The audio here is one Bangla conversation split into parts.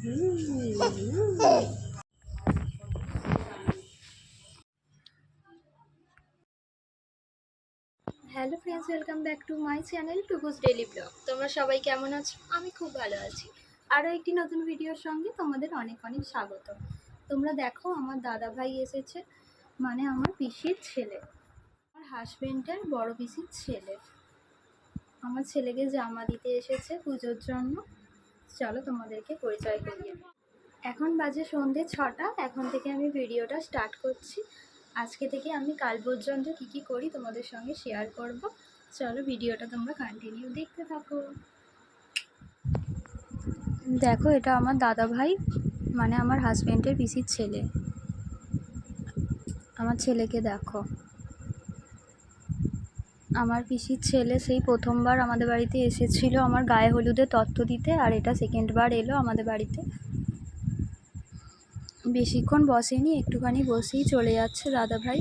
Hello friends, welcome back to my channel Tukus daily blog. তোমরা সবাই কেমন আছো? আমি খুব ভালো আছি। আরও একটি নতুন ভিডিওর সঙ্গে তোমাদের অনেক অনেক স্বাগত। তোমরা দেখো, আমার দাদা ভাই এসেছে, মানে আমার পিসির ছেলে, আমার হাজবেন্ডের বড় পিসির ছেলে। আমার ছেলেকে জামা দিতে এসেছে পুজোর জন্য। চলো তোমাদেরকে পরিচয় করিয়ে দিই। এখন বাজে সন্ধে 6টা। এখন থেকে আমি ভিডিওটা স্টার্ট করছি। আজকে থেকে আমি কাল পর্যন্ত কী করি তোমাদের সঙ্গে শেয়ার করব। চলো ভিডিওটা তোমরা কন্টিনিউ দেখতে থাকো। দেখো, এটা আমার দাদা ভাই, মানে আমার হাজব্যান্ডের পিসির ছেলে। আমার ছেলেকে দেখো। আমার পিসির ছেলে সেই প্রথমবার আমাদের বাড়িতে এসেছিল আমার গায়ে হলুদের তত্ত্ব দিতে, আর এটা সেকেন্ডবার এলো আমাদের বাড়িতে। বেশিক্ষণ বসেনি, একটুখানি বসেই চলে যাচ্ছে দাদা ভাই।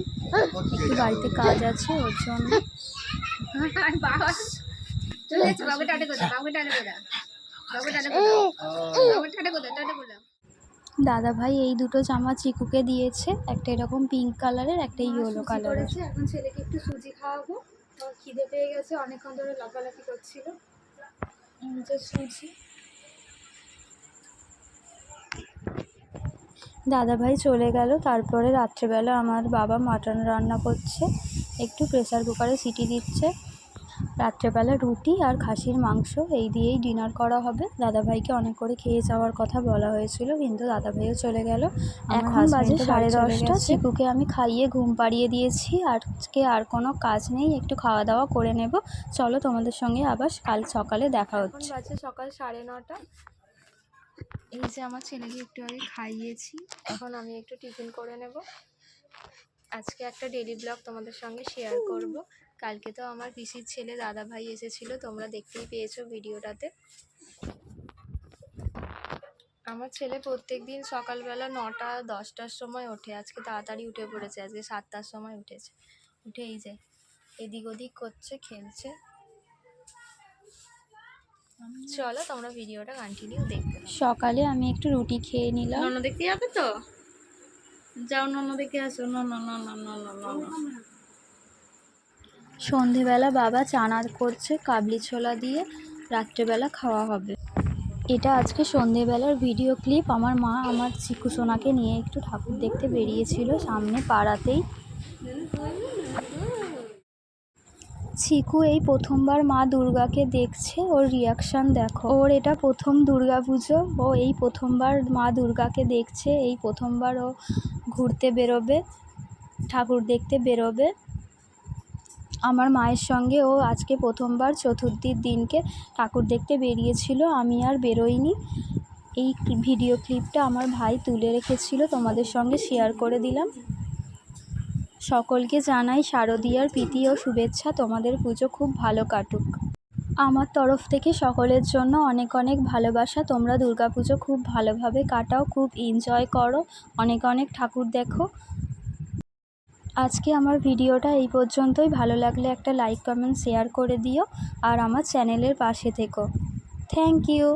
একটু বাড়িতে কাজ আছে ওর জন্য। দাদা ভাই এই দুটো জামা চিকুকে দিয়েছে, একটা এরকম পিঙ্ক কালারের, একটা ইয়েলো কালারের। এখন ছেলেকে একটু সুজি খাওয়াবো, খিদে পেয়ে গেছে, অনেকক্ষণ ধরে লাফালাফি করছিল। সুজি দাদা ভাই চলে গেল। তারপরে রাত্রেবেলা আমার বাবা মাটন রান্না করছে, একটু প্রেসার কুকারে সিটি দিচ্ছে। রাত্রেবেলা রুটি আর খাসির মাংস এই দিয়েই ডিনার করা হবে। দাদাভাইকে অনেক করে খেয়ে যাওয়ার কথা বলা হয়েছিল, কিন্তু দাদাভাইও চলে গেল। এখন বাজে 10:30। চিকুকে আমি খাইয়ে ঘুম পাড়িয়ে দিয়েছি। আজকে আর কোনো কাজ নেই, একটু খাওয়া দাওয়া করে নেব। চলো তোমাদের সঙ্গে আবার কাল সকালে দেখা হচ্ছে। বাজে সকাল 9:30। এই যে আমার ছেলেকে একটু আগে খাইয়েছি, এখন আমি একটু টিফিন করে নেব। আজকে একটা ডেইলি ব্লগ তোমাদের সঙ্গে শেয়ার করব। কালকে তো আমার পিসির ছেলে দাদা ভাই এসেছিল, তোমরা দেখতেই পেয়েছো ভিডিওটাতে। আমার ছেলে প্রত্যেক দিন সকালবেলা 9টা-10টার সময় ওঠে। আজকে তাড়াতাড়ি উঠে পড়েছে, আজকে 7টার সময় উঠেছে। উঠে এই যে এদিক ওদিক করছে, খেলছে। চলো তোমরা ভিডিওটা কন্টিনিউ দেখতে। সকালে আমি একটু রুটি খেয়ে নিলাম। নন দেখতে যাবে তো? যাও, নন দেখে আসো। সন্ধেবেলা বাবা চানার করছে কাবলি ছোলা দিয়ে, রাত্রেবেলা খাওয়া হবে। এটা আজকে সন্ধেবেলার ভিডিও ক্লিপ। আমার মা আমার চিকু সোনাকে নিয়ে একটু ঠাকুর দেখতে বেরিয়েছিল সামনে পাড়াতেই। চিকু এই প্রথমবার মা দুর্গাকে দেখছে, ওর রিয়াকশান দেখো। ওর এটা প্রথম দুর্গা পুজো, ও এই প্রথমবার মা দুর্গাকে দেখছে, এই প্রথমবার ও ঘুরতে বেরোবে, ঠাকুর দেখতে বেরোবে আমার মায়ের সঙ্গে। ও আজকে প্রথমবার চতুর্থীর দিনকে ঠাকুর দেখতে বেরিয়েছিল, আমি আর বেরোইনি। এই ভিডিও ক্লিপটা আমার ভাই তুলে রেখেছিল, তোমাদের সঙ্গে শেয়ার করে দিলাম। সকলকে জানাই শারদীয়ার প্রীতি ও শুভেচ্ছা। তোমাদের পুজো খুব ভালো কাটুক। আমার তরফ থেকে সকলের জন্য অনেক অনেক ভালোবাসা। তোমরা দুর্গাপুজো খুব ভালোভাবে কাটাও, খুব এনজয় করো, অনেক অনেক ঠাকুর দেখো। আজকে আমার ভিডিওটা এই পর্যন্তই। ভালো লাগলে একটা লাইক, কমেন্ট, শেয়ার করে দিও, আর আমার চ্যানেলের পাশে থেকো। Thank you.